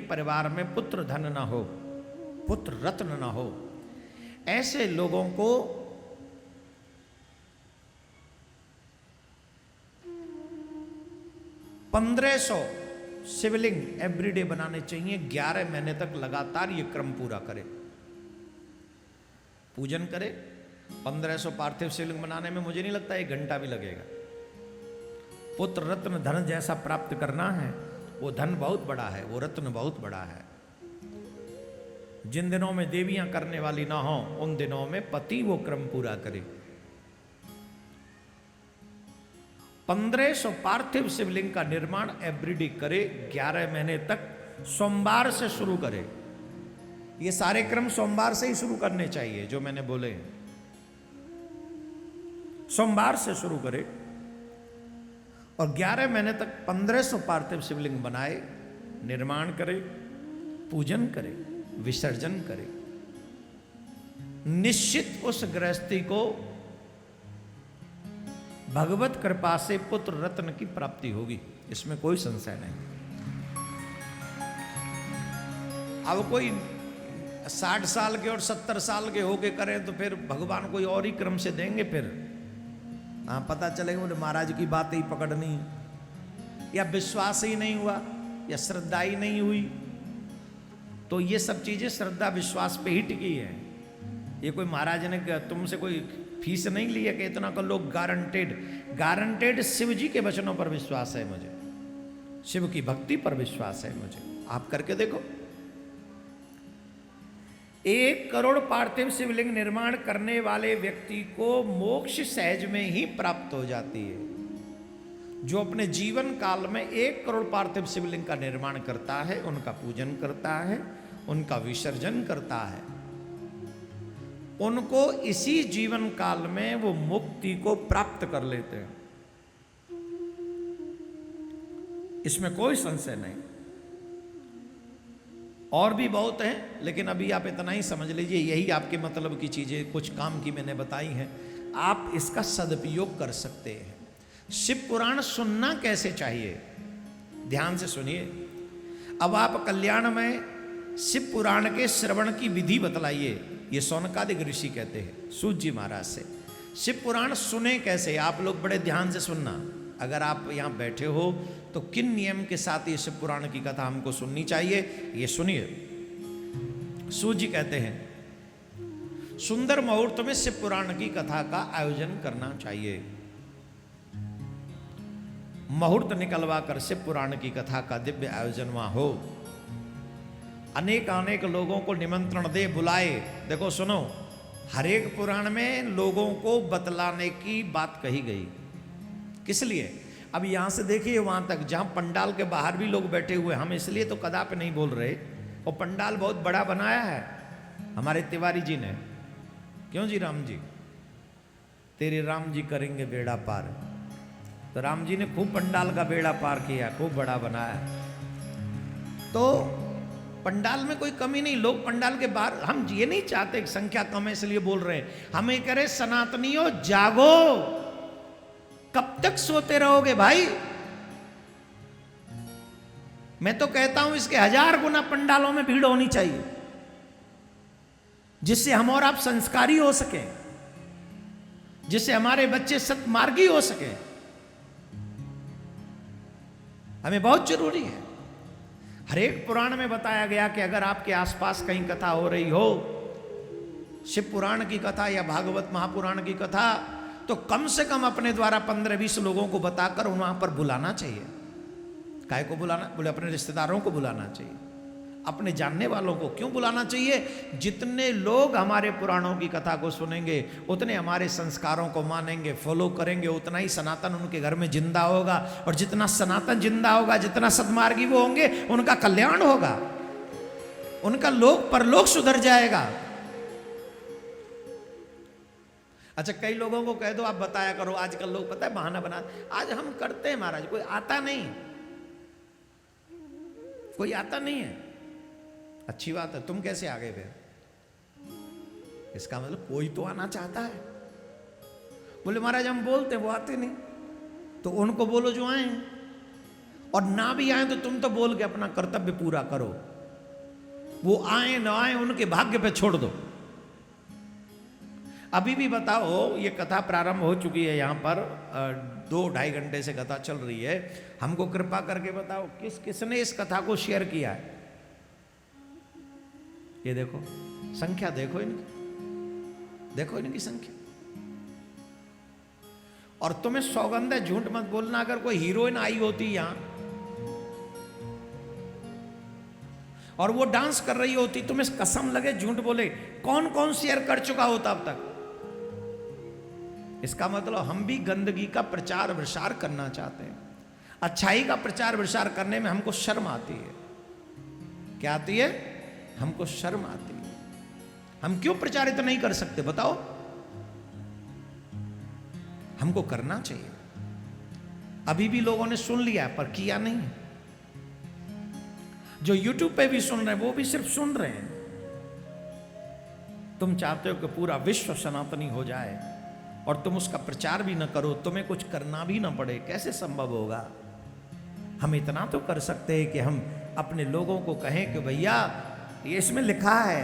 परिवार में पुत्र धन न हो, पुत्र रत्न न हो, ऐसे लोगों को 1500 शिवलिंग एवरीडे बनाने चाहिए। 11 महीने तक लगातार ये क्रम पूरा करे, पूजन करे। 1500 पार्थिव शिवलिंग बनाने में मुझे नहीं लगता 1 घंटा भी लगेगा। पुत्र रत्न धन जैसा प्राप्त करना है, वो धन बहुत बड़ा है, वो रत्न बहुत बड़ा है। जिन दिनों में देवियां करने वाली ना हो, उन दिनों में पति वो क्रम पूरा करे। 1500 पार्थिव शिवलिंग का निर्माण एवरीडे करे, 11 महीने तक। सोमवार से शुरू करे। ये सारे क्रम सोमवार से ही शुरू करने चाहिए जो मैंने बोले। सोमवार से शुरू करे और 11 महीने तक 1500 पार्थिव शिवलिंग बनाए, निर्माण करे, पूजन करे, विसर्जन करे। निश्चित उस गृहस्थी को भगवत कृपा से पुत्र रत्न की प्राप्ति होगी, इसमें कोई संशय नहीं। अब कोई 60 साल के और 70 साल के होके करें तो फिर भगवान कोई और ही क्रम से देंगे। फिर हाँ, पता चलेगा बोले महाराज की बात ही पकड़नी, या विश्वास ही नहीं हुआ, या श्रद्धा ही नहीं हुई। तो ये सब चीजें श्रद्धा विश्वास पे ही टिकी है। ये कोई महाराज ने तुमसे कोई फीस नहीं ली है कि इतना कर लो, गारंटेड शिव जी के वचनों पर विश्वास है मुझे, शिव की भक्ति पर विश्वास है मुझे। आप करके देखो। 1 करोड़ पार्थिव शिवलिंग निर्माण करने वाले व्यक्ति को मोक्ष सहज में ही प्राप्त हो जाती है। जो अपने जीवन काल में 1 करोड़ पार्थिव शिवलिंग का निर्माण करता है, उनका पूजन करता है, उनका विसर्जन करता है, उनको इसी जीवन काल में वो मुक्ति को प्राप्त कर लेते हैं। इसमें कोई संशय नहीं। और भी बहुत है, लेकिन अभी आप इतना ही समझ लीजिए, यही आपके मतलब की चीजें कुछ काम की मैंने बताई हैं। आप इसका सदुपयोग कर सकते हैं। शिव पुराण सुनना कैसे चाहिए, ध्यान से सुनिए। अब आप कल्याण में शिव पुराण के श्रवण की विधि बतलाइए। ये सौनकादिक ऋषि कहते हैं सूत जी महाराज से। शिव पुराण सुने कैसे, आप लोग बड़े ध्यान से सुनना। अगर आप यहाँ बैठे हो तो किन नियम के साथ ये शिव पुराण की कथा हमको सुननी चाहिए, ये सुनिए। सूत जी कहते हैं, सुंदर मुहूर्त में शिव पुराण की कथा का आयोजन करना चाहिए। मुहूर्त निकलवा कर शिव पुराण की कथा का दिव्य आयोजन वहां हो। अनेक लोगों को निमंत्रण दे, बुलाए। देखो सुनो, हर एक पुराण में लोगों को बतलाने की बात कही गई। किस लिए? अब यहां से देखिए वहां तक, जहां पंडाल के बाहर भी लोग बैठे हुए, हम इसलिए तो कदापि नहीं बोल रहे। और पंडाल बहुत बड़ा बनाया है हमारे तिवारी जी ने। क्यों जी? राम जी, तेरे राम जी करेंगे बेड़ा पार। तो राम जी ने खूब पंडाल का बेड़ा पार किया, खूब बड़ा बनाया। तो पंडाल में कोई कमी नहीं, लोग पंडाल के बाहर। हम ये नहीं चाहते कि संख्या कम है इसलिए बोल रहे हैं। हम ये कह रहे, सनातनियों जागो, कब तक सोते रहोगे भाई? मैं तो कहता हूं इसके 1000 गुना पंडालों में भीड़ होनी चाहिए, जिससे हम और आप संस्कारी हो सके, जिससे हमारे बच्चे सत्मार्गी हो सके। हमें बहुत जरूरी है। हर एक पुराण में बताया गया कि अगर आपके आसपास कहीं कथा हो रही हो, शिव पुराण की कथा या भागवत महापुराण की कथा, तो कम से कम अपने द्वारा 15-20 लोगों को बताकर वहां पर बुलाना चाहिए। काय को बुलाना? बोले अपने रिश्तेदारों को बुलाना चाहिए, अपने जानने वालों को। क्यों बुलाना चाहिए? जितने लोग हमारे पुराणों की कथा को सुनेंगे, उतने हमारे संस्कारों को मानेंगे, फॉलो करेंगे, उतना ही सनातन उनके घर में जिंदा होगा। और जितना सनातन जिंदा होगा, जितना सद्मार्गी वो होंगे, उनका कल्याण होगा, उनका लोक परलोक सुधर जाएगा। अच्छा, कई लोगों को कह दो आप बताया करो। आजकल लोग पता है बहाना बना, आज हम करते हैं महाराज, कोई आता नहीं, कोई आता नहीं है। अच्छी बात है, तुम कैसे आ गए फिर? इसका मतलब कोई तो आना चाहता है। बोले महाराज हम बोलते हैं, वो आते नहीं। तो उनको बोलो जो आए, और ना भी आए तो तुम तो बोल के अपना कर्तव्य पूरा करो। वो आए न आए उनके भाग्य पे छोड़ दो। अभी भी बताओ, ये कथा प्रारंभ हो चुकी है यहाँ पर, 2-2.5 घंटे से कथा चल रही है। हमको कृपा करके बताओ किसने इस कथा को शेयर किया है? ये देखो संख्या, देखो इनकी, देखो इनकी संख्या। और तुम्हें सौगंध है, झूठ मत बोलना, अगर कोई हीरोइन आई होती यहां और वो डांस कर रही होती, तुम्हें कसम लगे झूठ बोले, कौन कौन शेयर कर चुका होता अब तक? इसका मतलब हम भी गंदगी का प्रचार प्रसार करना चाहते हैं। अच्छाई का प्रचार प्रसार करने में हमको शर्म आती है। क्या आती है? हमको शर्म आती है। हम क्यों प्रचारित नहीं कर सकते बताओ? हमको करना चाहिए। अभी भी लोगों ने सुन लिया पर किया नहीं। जो YouTube पे भी सुन रहे हैं वो भी सिर्फ सुन रहे हैं। तुम चाहते हो कि पूरा विश्व सनातनी हो जाए और तुम उसका प्रचार भी न करो, तुम्हें कुछ करना भी न पड़े, कैसे संभव होगा? हम इतना तो कर सकते हैं कि हम अपने लोगों को कहें कि भैया ये इसमें लिखा है,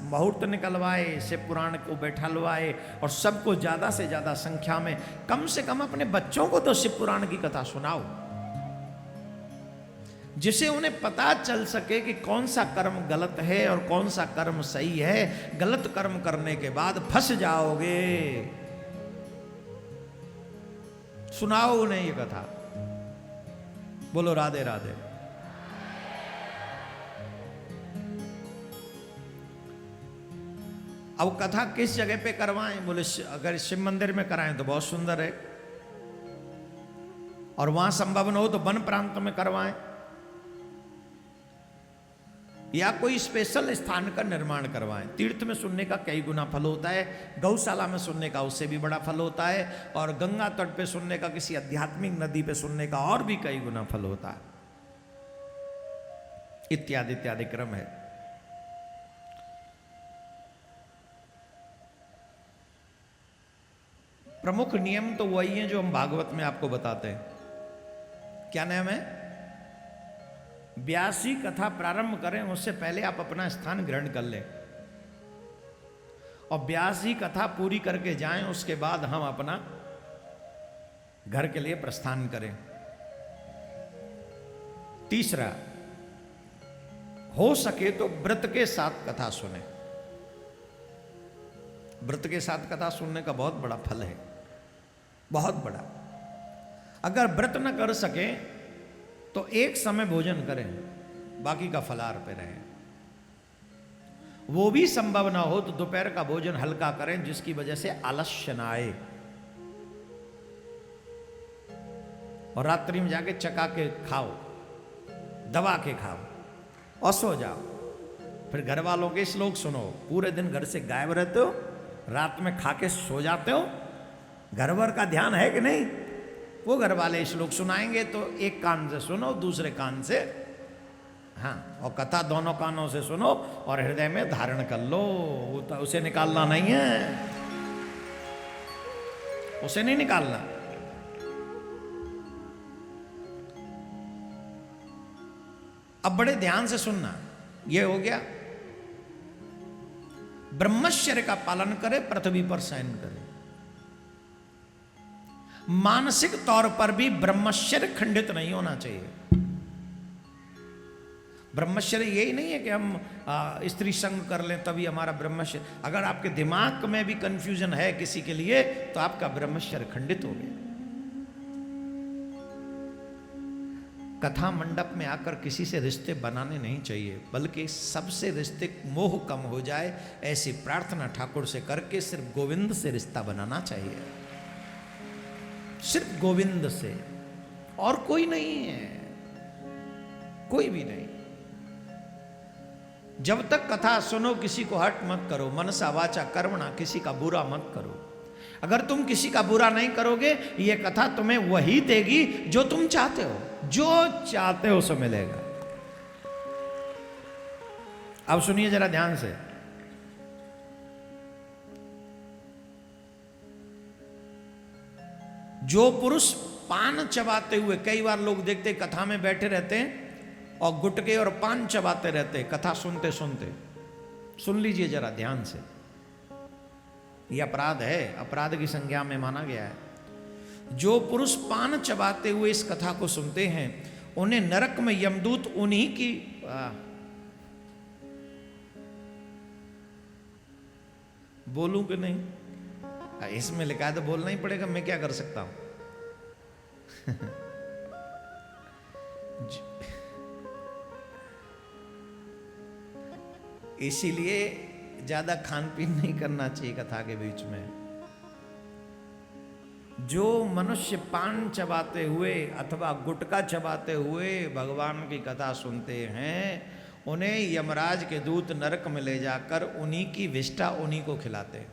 मुहूर्त निकलवाए, शिव पुराण को बैठलवाए और सबको ज़्यादा से ज़्यादा संख्या में, कम से कम अपने बच्चों को तो शिव पुराण की कथा सुनाओ, जिसे उन्हें पता चल सके कि कौन सा कर्म गलत है और कौन सा कर्म सही है। गलत कर्म करने के बाद फंस जाओगे। सुनाओ उन्हें ये कथा। बोलो राधे राधे। अब कथा किस जगह पे करवाएं? बोले अगर शिव मंदिर में कराएं तो बहुत सुंदर है, और वहां संभव न हो तो वन प्रांत में करवाएं, या कोई स्पेशल स्थान का निर्माण करवाएं। तीर्थ में सुनने का कई गुना फल होता है, गौशाला में सुनने का उससे भी बड़ा फल होता है, और गंगा तट पे सुनने का, किसी आध्यात्मिक नदी पे सुनने का और भी कई गुना फल होता है, इत्यादि इत्यादि क्रम है। प्रमुख नियम तो वही है जो हम भागवत में आपको बताते हैं। क्या नियम है? व्यासी कथा प्रारंभ करें उससे पहले आप अपना स्थान ग्रहण कर लें, और व्यासी कथा पूरी करके जाएं, उसके बाद हम अपना घर के लिए प्रस्थान करें। तीसरा, हो सके तो व्रत के साथ कथा सुने। व्रत के साथ कथा सुनने का बहुत बड़ा फल है, बहुत बड़ा। अगर व्रत न कर सके तो एक समय भोजन करें, बाकी का फलाहार पे रहें। वो भी संभव ना हो तो दोपहर का भोजन हल्का करें, जिसकी वजह से आलस्य ना आए, और रात्रि में जाके चका के खाओ, दबा के खाओ और सो जाओ। फिर घर वालों के श्लोक सुनो। पूरे दिन घर से गायब रहते हो, रात में खा के सो जाते हो, घर भर का ध्यान है कि नहीं? वो घर वाले श्लोक सुनाएंगे तो एक कान से सुनो, दूसरे कान से, हाँ, और कथा दोनों कानों से सुनो और हृदय में धारण कर लो। उसे निकालना नहीं है, उसे नहीं निकालना। अब बड़े ध्यान से सुनना। ये हो गया, ब्रह्मचर्य का पालन करे, पृथ्वी पर शयन करे। मानसिक तौर पर भी ब्रह्मचर्य खंडित नहीं होना चाहिए। ब्रह्मचर्य यही नहीं है कि हम स्त्री संग कर लें तभी हमारा ब्रह्मचर्य। अगर आपके दिमाग में भी कंफ्यूजन है किसी के लिए तो आपका ब्रह्मचर्य खंडित हो गया। कथा मंडप में आकर किसी से रिश्ते बनाने नहीं चाहिए, बल्कि सबसे रिश्ते मोह कम हो जाए ऐसी प्रार्थना ठाकुर से करके सिर्फ गोविंद से रिश्ता बनाना चाहिए। सिर्फ गोविंद से, और कोई नहीं है, कोई भी नहीं। जब तक कथा सुनो किसी को हर्ट मत करो, मनसा वाचा कर्मणा, किसी का बुरा मत करो। अगर तुम किसी का बुरा नहीं करोगे, ये कथा तुम्हें वही देगी जो तुम चाहते हो। जो चाहते हो सो मिलेगा। अब सुनिए जरा ध्यान से। जो पुरुष पान चबाते हुए, कई बार लोग देखते कथा में बैठे रहते हैं और गुटके और पान चबाते रहते कथा सुनते सुनते। सुन लीजिए जरा ध्यान से, यह अपराध है, अपराध की संज्ञा में माना गया है। जो पुरुष पान चबाते हुए इस कथा को सुनते हैं उन्हें नरक में यमदूत उन्हीं की बोलूं कि नहीं? इसमें लिखा है तो बोलना ही पड़ेगा, मैं क्या कर सकता हूं। इसीलिए ज्यादा खान पीन नहीं करना चाहिए कथा के बीच में। जो मनुष्य पान चबाते हुए अथवा गुटखा चबाते हुए भगवान की कथा सुनते हैं उन्हें यमराज के दूत नरक में ले जाकर उन्हीं की विष्ठा उन्हीं को खिलाते हैं।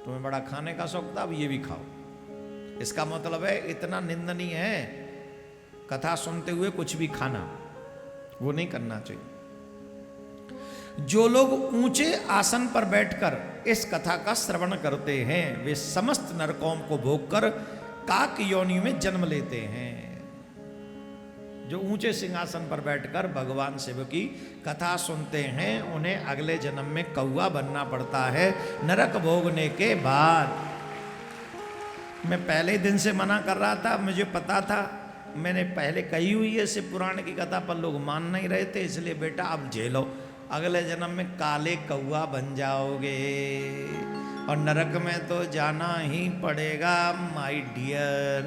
तुम्हें बड़ा खाने का शौक था, अब ये भी खाओ। इसका मतलब है इतना निंदनीय है कथा सुनते हुए कुछ भी खाना, वो नहीं करना चाहिए। जो लोग ऊंचे आसन पर बैठकर इस कथा का श्रवण करते हैं वे समस्त नरकों को भोगकर काक योनि में जन्म लेते हैं। जो ऊंचे सिंहासन पर बैठकर भगवान शिव की कथा सुनते हैं उन्हें अगले जन्म में कौवा बनना पड़ता है नरक भोगने के बाद। मैं पहले दिन से मना कर रहा था, मुझे पता था, मैंने पहले कही हुई है शिव पुराण की कथा, पर लोग मान नहीं रहे थे, इसलिए बेटा अब झेलो, अगले जन्म में काले कौवा बन जाओगे और नरक में तो जाना ही पड़ेगा माय डियर,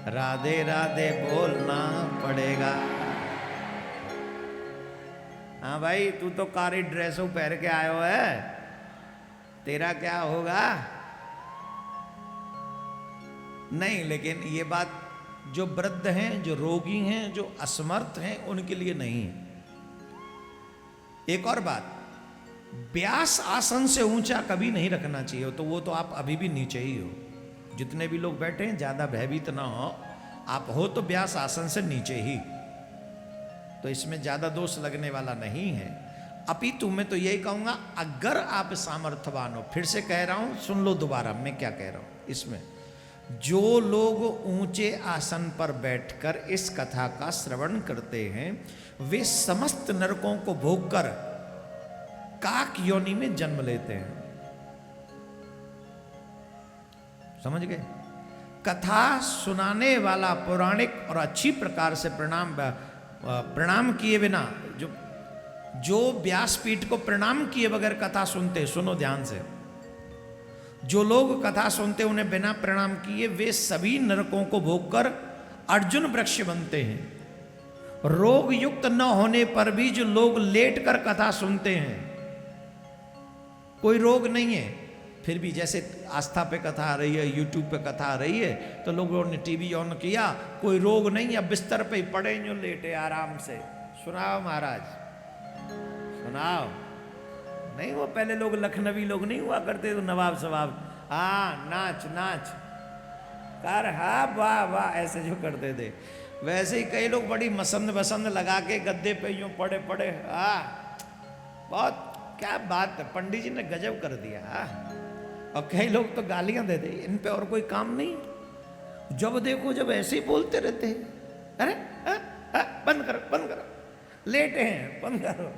राधे राधे बोलना पड़ेगा। हाँ भाई, तू तो कारी ड्रेसों पहन के आयो है, तेरा क्या होगा? नहीं, लेकिन ये बात जो वृद्ध हैं, जो रोगी हैं, जो असमर्थ हैं, उनके लिए नहीं है। एक और बात, व्यास आसन से ऊंचा कभी नहीं रखना चाहिए, तो वो तो आप अभी भी नीचे ही हो। जितने भी लोग बैठे हैं ज्यादा भयभीत ना हो, आप हो तो व्यास आसन से नीचे ही, तो इसमें ज्यादा दोष लगने वाला नहीं है। अपितु मैं तो यही कहूंगा, अगर आप सामर्थ्यवान हो, फिर से कह रहा हूं, सुन लो दोबारा मैं क्या कह रहा हूं इसमें, जो लोग ऊंचे आसन पर बैठकर इस कथा का श्रवण करते हैं वे समस्त नरकों को भोगकर काक योनि में जन्म लेते हैं। समझ गए? कथा सुनाने वाला पौराणिक और अच्छी प्रकार से प्रणाम किए बिना, जो व्यासपीठ को प्रणाम किए बगैर कथा सुनते, सुनो ध्यान से, जो लोग कथा सुनते उन्हें बिना प्रणाम किए वे सभी नरकों को भोगकर अर्जुन वृक्ष बनते हैं। रोग युक्त न होने पर भी जो लोग लेट कर कथा सुनते हैं, कोई रोग नहीं है, फिर भी जैसे आस्था पे कथा आ रही है, यूट्यूब पे कथा आ रही है, तो लोगों ने टीवी ऑन किया, कोई रोग नहीं है, बिस्तर पे ही पड़े जो लेटे आराम से, सुनाओ महाराज सुनाओ। नहीं, वो पहले लोग लखनवी लोग नहीं हुआ करते तो नवाब सवाब, हाँ नाच नाच कर, हाँ वाह वाह, ऐसे जो करते थे, वैसे ही कई लोग बड़ी मसंद बसंद लगा के गद्दे पे यूं पड़े पड़े, हाँ बहुत क्या बात है, पंडित जी ने गजब कर दिया। और कई लोग तो गालियां देते, इन पे और कोई काम नहीं, जब देखो जब ऐसे ही बोलते रहते हैं, अरे बंद करो बंद करो, लेटे हैं बंद करो।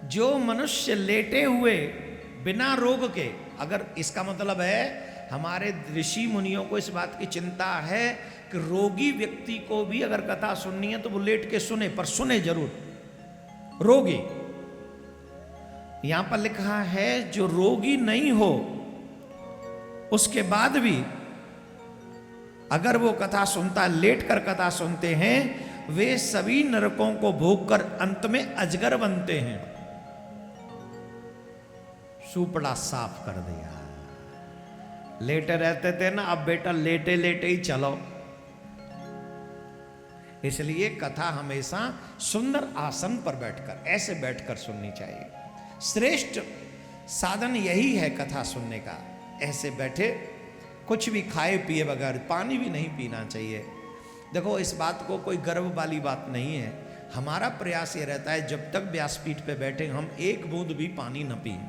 जो मनुष्य लेटे हुए बिना रोग के, अगर इसका मतलब है हमारे ऋषि मुनियों को इस बात की चिंता है कि रोगी व्यक्ति को भी अगर कथा सुननी है तो वो लेट के सुने, पर सुने जरूर। रोगी, यहां पर लिखा है जो रोगी नहीं हो उसके बाद भी अगर वो कथा सुनता, लेट कर कथा सुनते हैं, वे सभी नरकों को भोगकर अंत में अजगर बनते हैं। सुपड़ा साफ कर दिया। लेटे रहते थे ना, अब बेटा लेटे लेटे ही चलो। इसलिए कथा हमेशा सुंदर आसन पर बैठकर, ऐसे बैठकर सुननी चाहिए। श्रेष्ठ साधन यही है कथा सुनने का, ऐसे बैठे, कुछ भी खाए पिए बगैर, पानी भी नहीं पीना चाहिए। देखो, इस बात को कोई गर्व वाली बात नहीं है, हमारा प्रयास ये रहता है जब तक व्यासपीठ पे बैठे हम एक बूंद भी पानी न पिए।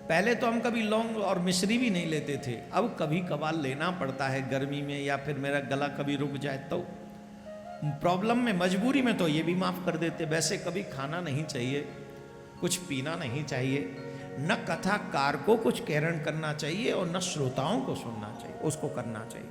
पहले तो हम कभी लौंग और मिश्री भी नहीं लेते थे, अब कभी कभार लेना पड़ता है गर्मी में, या फिर मेरा गला कभी रुक जाए तो प्रॉब्लम में, मजबूरी में तो ये भी माफ कर देते। वैसे कभी खाना नहीं चाहिए, कुछ पीना नहीं चाहिए, न कथाकार को कुछ कैरण करना चाहिए और न श्रोताओं को सुनना चाहिए, उसको करना चाहिए।